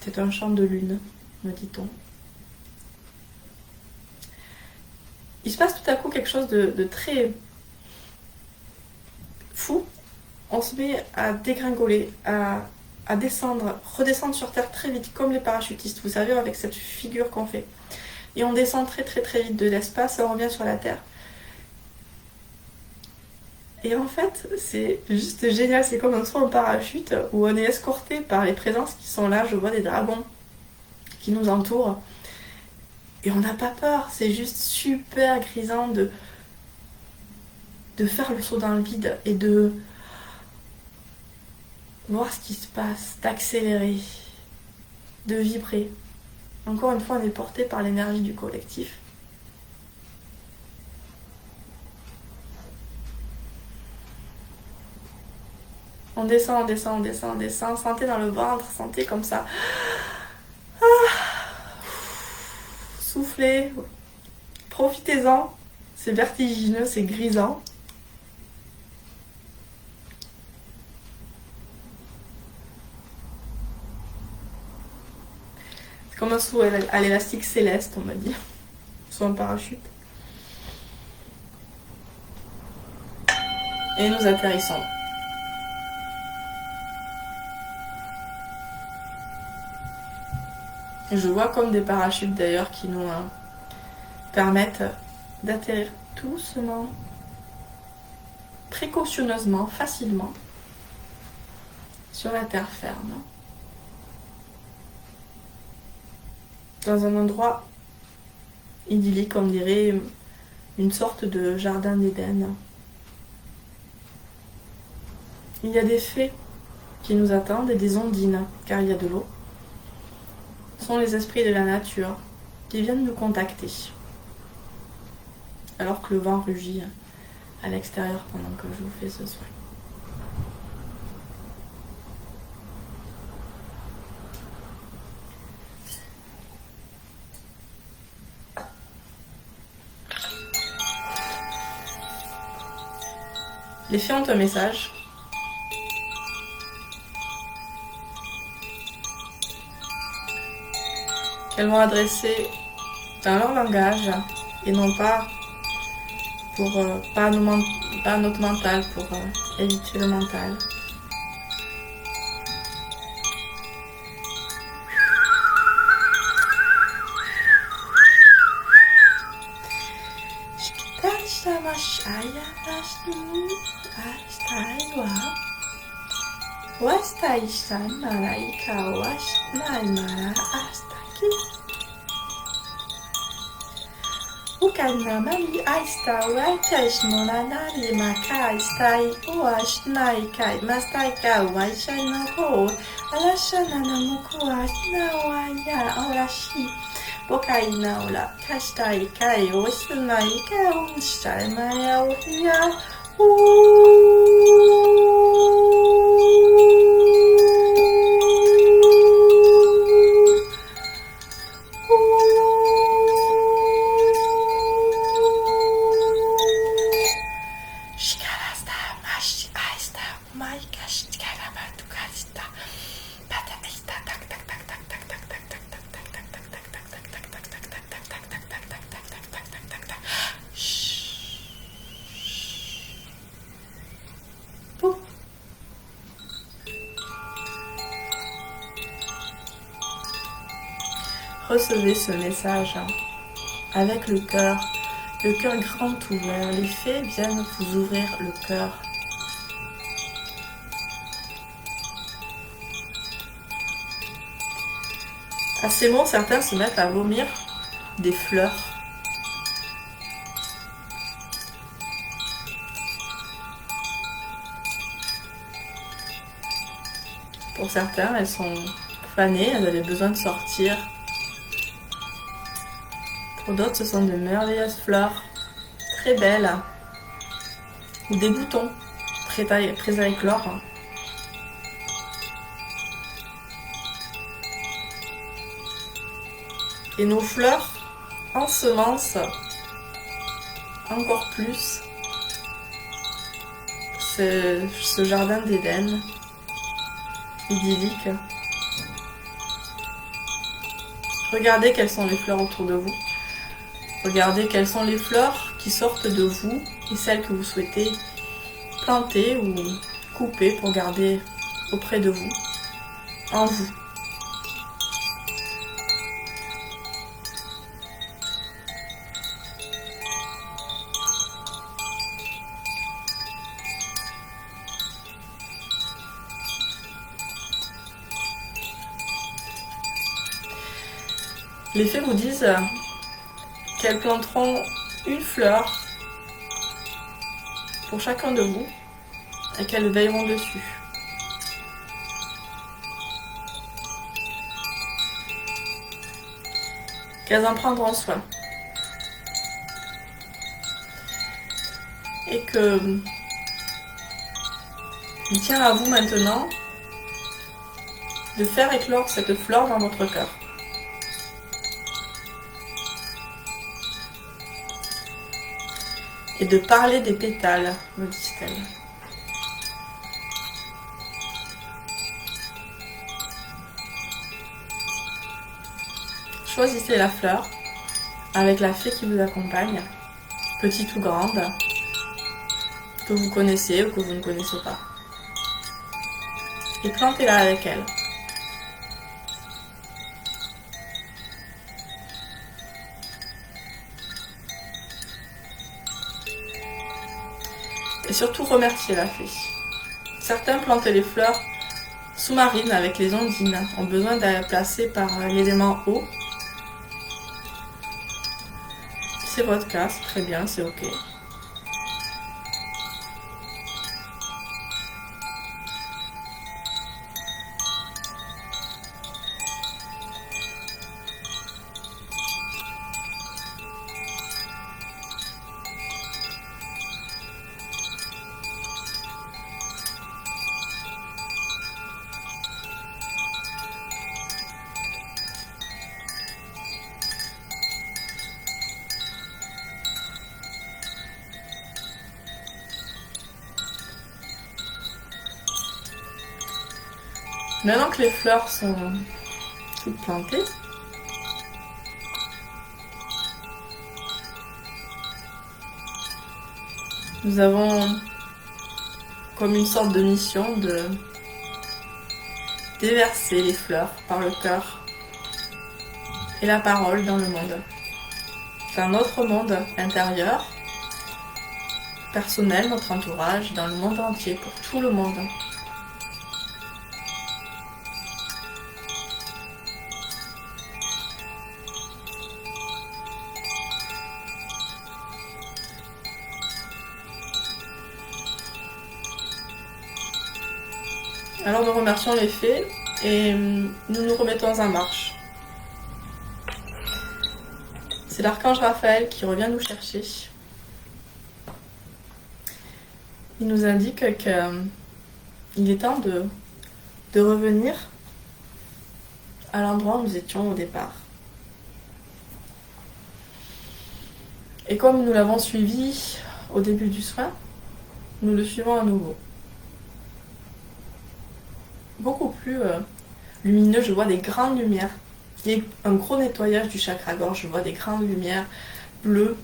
C'était un chant de lune, me dit-on. Il se passe tout à coup quelque chose de très fou. On se met à dégringoler, à descendre, redescendre sur terre très vite, comme les parachutistes, vous savez, avec cette figure qu'on fait. Et on descend très très très vite de l'espace et on revient sur la terre. Et en fait, c'est juste génial, c'est comme un saut en parachute où on est escorté par les présences qui sont là. Je vois des dragons qui nous entourent. Et on n'a pas peur, c'est juste super grisant de faire le saut dans le vide et de voir ce qui se passe, d'accélérer, de vibrer. Encore une fois, on est porté par l'énergie du collectif. On descend, on descend, on descend, on descend. Sentez dans le ventre, sentez comme ça. Soufflez. Profitez-en. C'est vertigineux, c'est grisant. C'est comme un saut à l'élastique céleste, on m'a dit. Saut en parachute. Et nous atterrissons. Je vois comme des parachutes d'ailleurs qui nous permettent d'atterrir doucement, précautionneusement, facilement sur la terre ferme. Dans un endroit idyllique, on dirait une sorte de jardin d'Éden. Il y a des fées qui nous attendent et des ondines, car il y a de l'eau. Ce sont les esprits de la nature qui viennent nous contacter. Alors que le vent rugit à l'extérieur pendant que je vous fais ce soin. Les fées ont un message. Qu'elles vont adresser dans leur langage et non pas pour pas notre mental, pour éviter le mental. Ukana mali aista wakesh monanari makai stai uash naikai mastai ka waishai no ho alashana namuku ashna waya orashi bokai naula kashtai kai osnai ka unshai maya ohia Recevez ce message avec le cœur grand ouvert. Les fées viennent vous ouvrir le cœur. À ces mots, certains se mettent à vomir des fleurs. Pour certains, elles sont fanées, elles avaient besoin de sortir. Pour d'autres, ce sont de merveilleuses fleurs, très belles, ou des boutons prêts à éclore. Et nos fleurs ensemencent encore plus ce jardin d'Éden idyllique. Regardez quelles sont les fleurs autour de vous. Regardez quelles sont les fleurs qui sortent de vous et celles que vous souhaitez planter ou couper pour garder auprès de vous, en vous. Les fées vous disent qu'elles planteront une fleur pour chacun de vous et qu'elles veilleront dessus. Qu'elles en prendront soin. Et que il tient à vous maintenant de faire éclore cette fleur dans votre cœur. Et de parler des pétales, me dit-elle. Choisissez la fleur avec la fée qui vous accompagne, petite ou grande, que vous connaissez ou que vous ne connaissez pas. Et plantez-la avec elle. Et surtout remercier la fée. Certains plantent les fleurs sous-marines avec les ondines ont besoin d'être placées par l'élément eau. C'est votre cas, c'est très bien, c'est ok. Maintenant que les fleurs sont toutes plantées, nous avons comme une sorte de mission de déverser les fleurs par le cœur et la parole dans le monde. Dans notre monde intérieur, personnel, notre entourage, dans le monde entier, pour tout le monde. Alors nous remercions les fées et nous nous remettons en marche. C'est l'archange Raphaël qui revient nous chercher. Il nous indique qu'il est temps de revenir à l'endroit où nous étions au départ. Et comme nous l'avons suivi au début du soin, nous le suivons à nouveau. Beaucoup plus lumineux, je vois des grandes lumières. Il y a un gros nettoyage du chakra-gorge, je vois des grandes lumières bleues,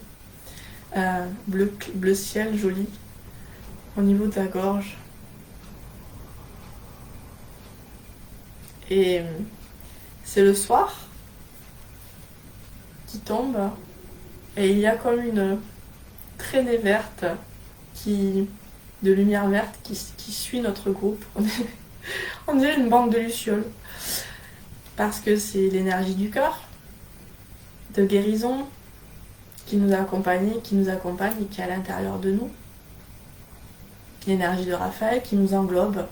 bleu ciel joli, au niveau de la gorge. Et c'est le soir qui tombe et il y a comme une traînée verte de lumière verte qui suit notre groupe. On dirait une bande de lucioles. Parce que c'est l'énergie du cœur, de guérison, qui nous accompagne et qui est à l'intérieur de nous. L'énergie de Raphaël qui nous englobe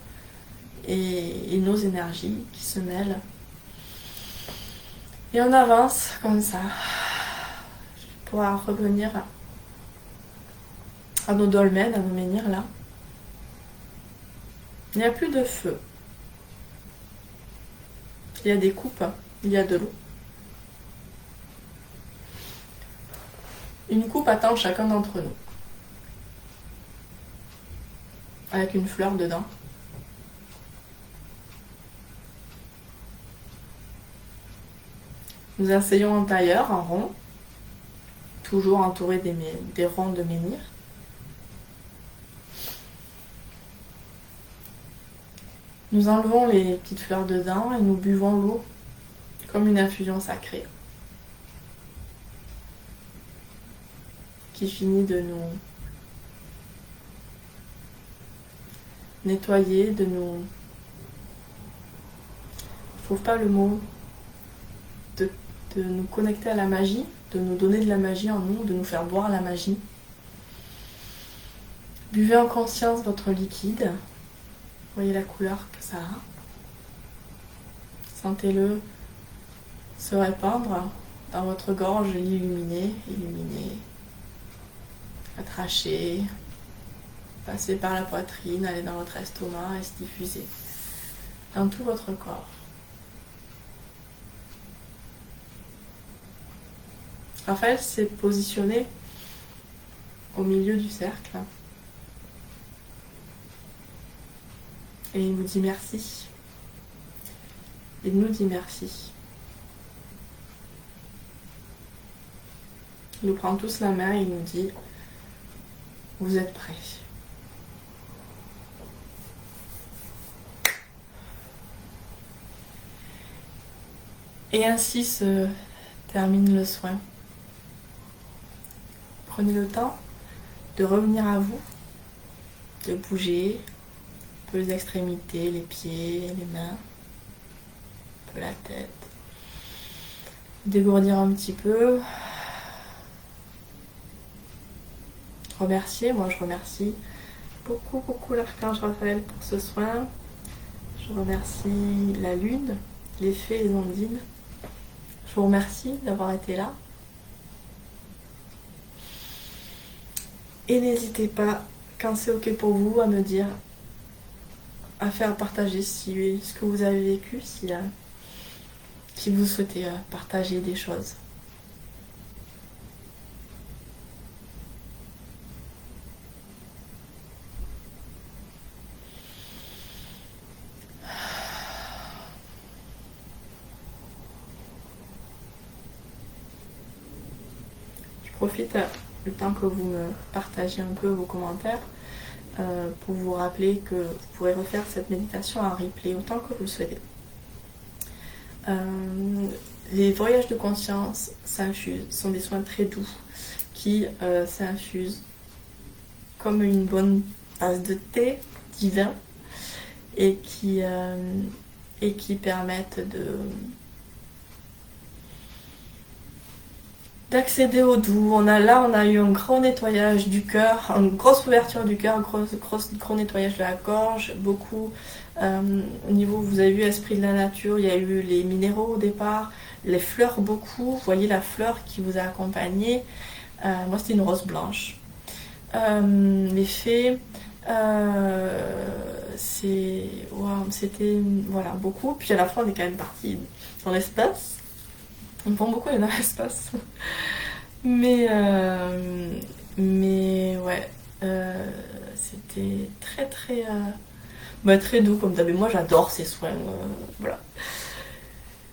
et nos énergies qui se mêlent. Et on avance comme ça pour pouvoir revenir à nos dolmens, à nos menhirs là. Il n'y a plus de feu. Il y a des coupes, il y a de l'eau. Une coupe attend chacun d'entre nous. Avec une fleur dedans. Nous asseyons en tailleur, en rond, toujours entouré des ronds de menhir. Nous enlevons les petites fleurs dedans et nous buvons l'eau comme une infusion sacrée qui finit de nous nettoyer, de nous... Je trouve pas le mot, de nous connecter à la magie, de nous donner de la magie en nous, de nous faire boire la magie. Buvez en conscience votre liquide. Voyez la couleur que ça a. Sentez-le se répandre dans votre gorge, l'illuminer, la trachée, passer par la poitrine, aller dans votre estomac et se diffuser dans tout votre corps. Raphaël s'est positionné au milieu du cercle. Et il vous dit merci. Il nous dit merci. Il nous prend tous la main et il nous dit « Vous êtes prêts ». Et ainsi se termine le soin. Prenez le temps de revenir à vous, de bouger un peu les extrémités, les pieds, les mains, un peu la tête. Dégourdir un petit peu. Remercier, moi je remercie beaucoup l'archange Raphaël pour ce soin. Je remercie la lune, les fées, les ondines. Je vous remercie d'avoir été là. Et n'hésitez pas, quand c'est ok pour vous, à me dire, à faire partager ce que vous avez vécu, si vous souhaitez partager des choses. Je profite le temps que vous me partagez un peu vos commentaires pour vous rappeler que vous pourrez refaire cette méditation en replay autant que vous le souhaitez. Les voyages de conscience s'infusent, sont des soins très doux qui s'infusent comme une bonne tasse de thé divin et qui permettent d'accéder au doux. On a eu un gros nettoyage du cœur, une grosse ouverture du cœur, un gros nettoyage de la gorge, beaucoup au niveau, vous avez vu, esprit de la nature, il y a eu les minéraux au départ, les fleurs beaucoup, vous voyez la fleur qui vous a accompagné, moi c'était une rose blanche. Les fées, c'était voilà, beaucoup, puis à la fin on est quand même parti dans l'espace. On prend beaucoup dans l'espace. Mais ouais, c'était très doux comme d'habitude. Moi j'adore ces soins. Voilà.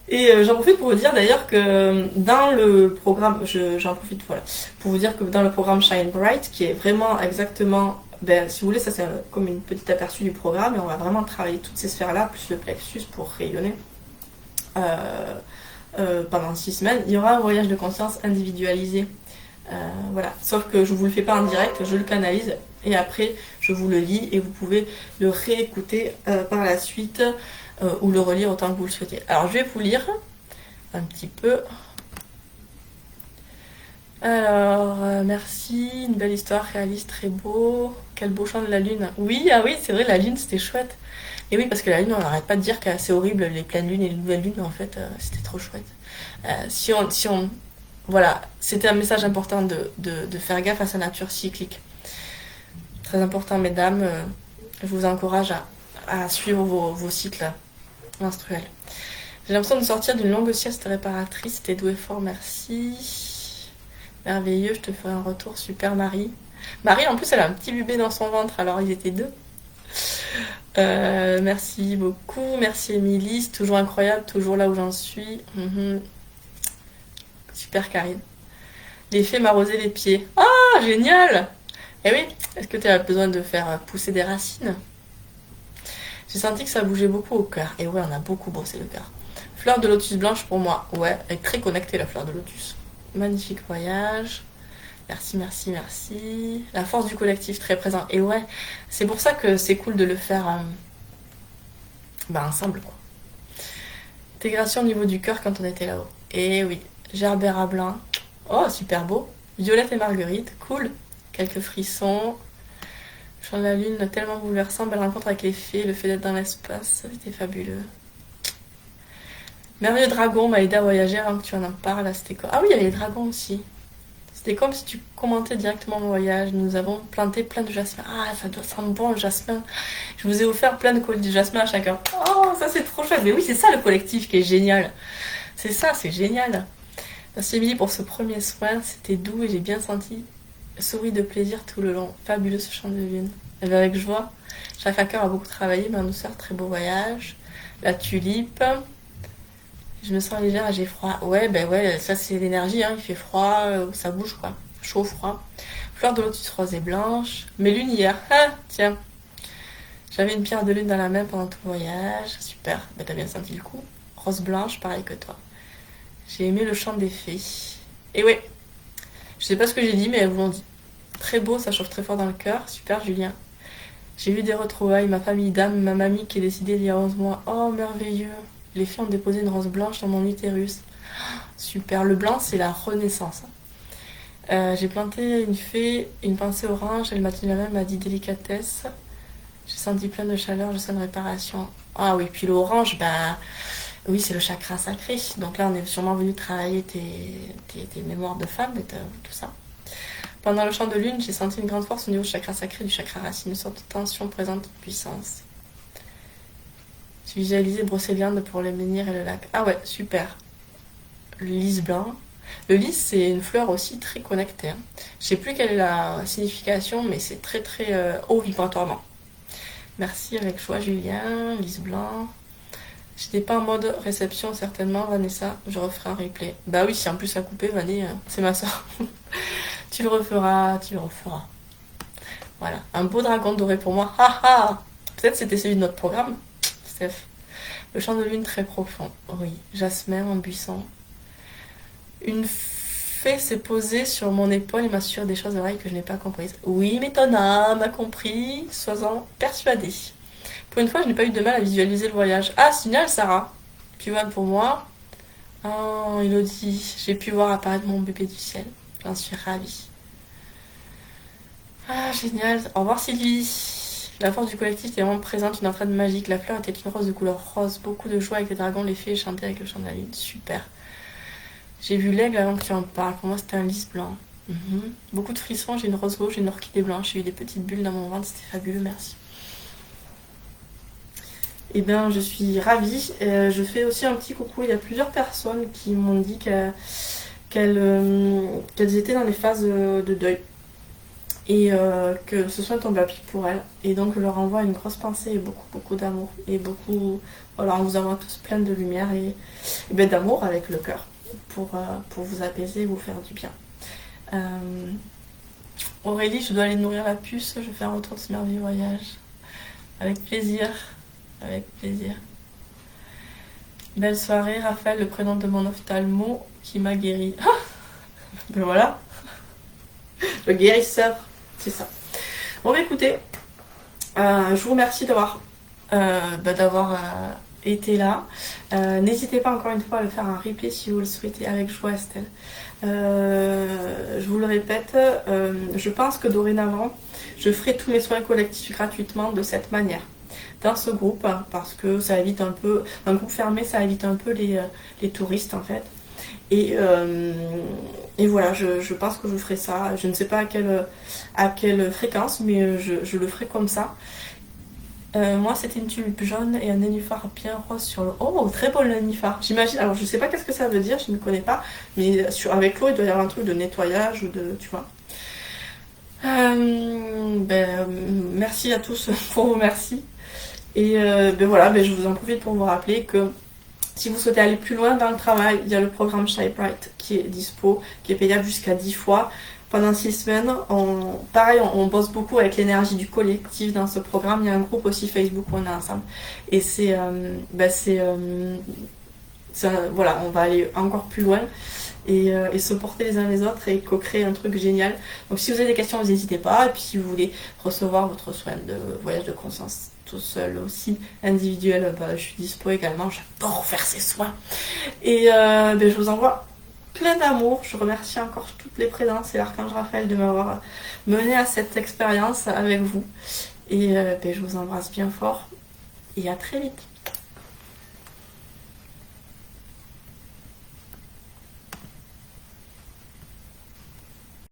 Et j'en profite pour vous dire d'ailleurs que dans le programme, j'en profite voilà, pour vous dire que dans le programme Shine Bright, qui est vraiment exactement, si vous voulez, ça c'est comme une petite aperçu du programme, et on va vraiment travailler toutes ces sphères-là, plus le plexus pour rayonner. Pendant 6 semaines, il y aura un voyage de conscience individualisé. Voilà. Sauf que je ne vous le fais pas en direct, je le canalise et après je vous le lis et vous pouvez le réécouter par la suite ou le relire autant que vous le souhaitez. Alors je vais vous lire un petit peu. Alors, merci, une belle histoire réaliste, très beau. Quel beau chant de la lune. Oui, ah oui, c'est vrai, la lune c'était chouette. Et oui, parce que la lune, on n'arrête pas de dire que c'est horrible, les pleines lunes et les nouvelles lunes, mais en fait, c'était trop chouette. Voilà, c'était un message important de faire gaffe à sa nature cyclique. Très important, mesdames, je vous encourage à suivre vos cycles menstruels. J'ai l'impression de sortir d'une longue sieste réparatrice, t'es doué fort, merci. Merveilleux, je te ferai un retour, super Marie. Marie, en plus, elle a un petit bébé dans son ventre, alors ils étaient 2. Merci beaucoup, merci Émilie, c'est toujours incroyable, toujours là où j'en suis. Super Karine. Les fées m'arroser les pieds. Ah, génial. Eh oui, est-ce que tu as besoin de faire pousser des racines? J'ai senti que ça bougeait beaucoup au cœur. Et ouais, on a beaucoup bossé le cœur. Fleur de lotus blanche pour moi. Ouais, elle est très connectée la fleur de lotus. Magnifique voyage. Merci, merci, merci. La force du collectif très présent. Et ouais, c'est pour ça que c'est cool de le faire ensemble, quoi. Intégration au niveau du cœur quand on était là-haut. Et oui, gerbera à blanc. Oh, super beau. Violette et marguerite, cool. Quelques frissons. Chant de la lune, tellement bouleversant. Belle rencontre avec les fées, le fait d'être dans l'espace, c'était fabuleux. Merveilleux dragon m'a aidé à voyager avant que tu en parles. C'était quoi? Ah oui, il y avait les dragons aussi. C'était comme si tu commentais directement mon voyage. Nous avons planté plein de jasmin. Ah, ça doit sentir bon le jasmin. Je vous ai offert plein de colis de jasmin à chacun. Oh, ça c'est trop chouette. Mais oui, c'est ça le collectif qui est génial. C'est ça, c'est génial. Merci Émilie pour ce premier soin. C'était doux et j'ai bien senti souris de plaisir tout le long. Fabuleux ce chant de lune. Et bien avec joie. Chaque cœur a beaucoup travaillé, mais en douceur, très beau voyage. La tulipe. Je me sens légère et j'ai froid. Ouais, ça c'est l'énergie, hein. Il fait froid, ça bouge quoi. Chaud, froid. Fleur de lotus rose et blanche. Mes lunes hier. Ah, tiens. J'avais une pierre de lune dans la main pendant tout le voyage. Super. T'as bien senti le coup. Rose blanche, pareil que toi. J'ai aimé le chant des fées. Et ouais. Je sais pas ce que j'ai dit, mais elles vous l'ont dit. Très beau, ça chauffe très fort dans le cœur. Super, Julien. J'ai vu des retrouvailles, ma famille d'âme, ma mamie qui est décédée il y a 11 mois. Oh, merveilleux. Les filles ont déposé une rose blanche dans mon utérus. Super, le blanc c'est la renaissance. J'ai planté une fée, une pensée orange, elle m'a tenu la main, elle m'a dit délicatesse. J'ai senti plein de chaleur, je sens une réparation. Ah oui, puis l'orange, ben oui, c'est le chakra sacré. Donc là, on est sûrement venu travailler tes mémoires de femme et tout ça. Pendant le chant de lune, j'ai senti une grande force au niveau du chakra sacré, du chakra racine, une sorte de tension présente de puissance. J'ai visualisé brocéliande pour les menhirs et le lac. Ah ouais, super. Le lys blanc. Le lys, c'est une fleur aussi très connectée. Je sais plus quelle est la signification, mais c'est très très haut vibratoirement. Merci, avec joie, Julien. Lys blanc. J'étais pas en mode réception, certainement, Vanessa. Je referai un replay. Bah oui, si en plus à couper, Vané, c'est ma soeur. Tu le referas, tu le referas. Voilà, un beau dragon doré pour moi. Haha. Peut-être c'était celui de notre programme, Steph. Le champ de lune très profond. Oui, jasmin en buisson. Une fée s'est posée sur mon épaule et m'assure des choses de l'oreille que je n'ai pas comprises. Oui, mais ton âme a compris, sois-en persuadée. Pour une fois, je n'ai pas eu de mal à visualiser le voyage. Ah, signal, Sarah. Tu vois, pour moi. Oh, Elodie, j'ai pu voir apparaître mon bébé du ciel. J'en suis ravie. Ah, génial. Au revoir, Sylvie. La force du collectif était vraiment présente, une entraide magique. La fleur était une rose de couleur rose. Beaucoup de joie avec les dragons, les fées chantaient avec le chant de la lune. Super. J'ai vu l'aigle avant que tu en parles. Pour moi, c'était un lys blanc. Beaucoup de frissons. J'ai une rose rouge, j'ai une orchidée blanche. J'ai eu des petites bulles dans mon ventre. C'était fabuleux. Merci. Eh bien, je suis ravie. Je fais aussi un petit coucou. Il y a plusieurs personnes qui m'ont dit qu'elles étaient dans les phases de deuil. Et que ce soit tombé à pic pour elles. Et donc, je leur envoie une grosse pensée et beaucoup, beaucoup d'amour. Et beaucoup. Voilà, on vous envoie tous plein de lumière et ben, d'amour avec le cœur pour vous apaiser et vous faire du bien. Aurélie, je dois aller nourrir la puce. Je fais un retour de ce merveilleux voyage. Avec plaisir. Avec plaisir. Belle soirée, Raphaël, le prénom de mon ophtalmo qui m'a guéri. Ah ben voilà. Le guérisseur. C'est ça. Bon, bah, écoutez, je vous remercie d'avoir été là. N'hésitez pas encore une fois à le faire un replay si vous le souhaitez, avec joie, Estelle. Je vous le répète, je pense que dorénavant, je ferai tous mes soins collectifs gratuitement de cette manière. Dans ce groupe, parce que ça évite un peu, un groupe fermé, ça évite un peu les touristes en fait. Et voilà, je pense que je ferai ça. Je ne sais pas à quelle fréquence, mais je le ferai comme ça. Moi, c'était une tulipe jaune et un nénuphar bien rose sur le... Oh, très beau le nénuphar. J'imagine... Alors, je sais pas qu'est-ce que ça veut dire, je ne connais pas. Mais avec l'eau, il doit y avoir un truc de nettoyage ou de... Tu vois. Merci à tous pour vos merci. Et voilà, je vous en profite pour vous rappeler que si vous souhaitez aller plus loin dans le travail, il y a le programme Shine Bright qui est dispo, qui est payable jusqu'à 10 fois. Pendant 6 semaines, on bosse beaucoup avec l'énergie du collectif dans ce programme. Il y a un groupe aussi Facebook où on est ensemble. Et voilà, on va aller encore plus loin et se porter les uns les autres et co-créer un truc génial. Donc si vous avez des questions, n'hésitez pas. Et puis si vous voulez recevoir votre soin de voyage de conscience tout seul aussi, individuel, je suis dispo également. J'adore faire ces soins. Et je vous envoie plein d'amour. Je remercie encore toutes les présences et l'archange Raphaël de m'avoir mené à cette expérience avec vous. Et je vous embrasse bien fort et à très vite.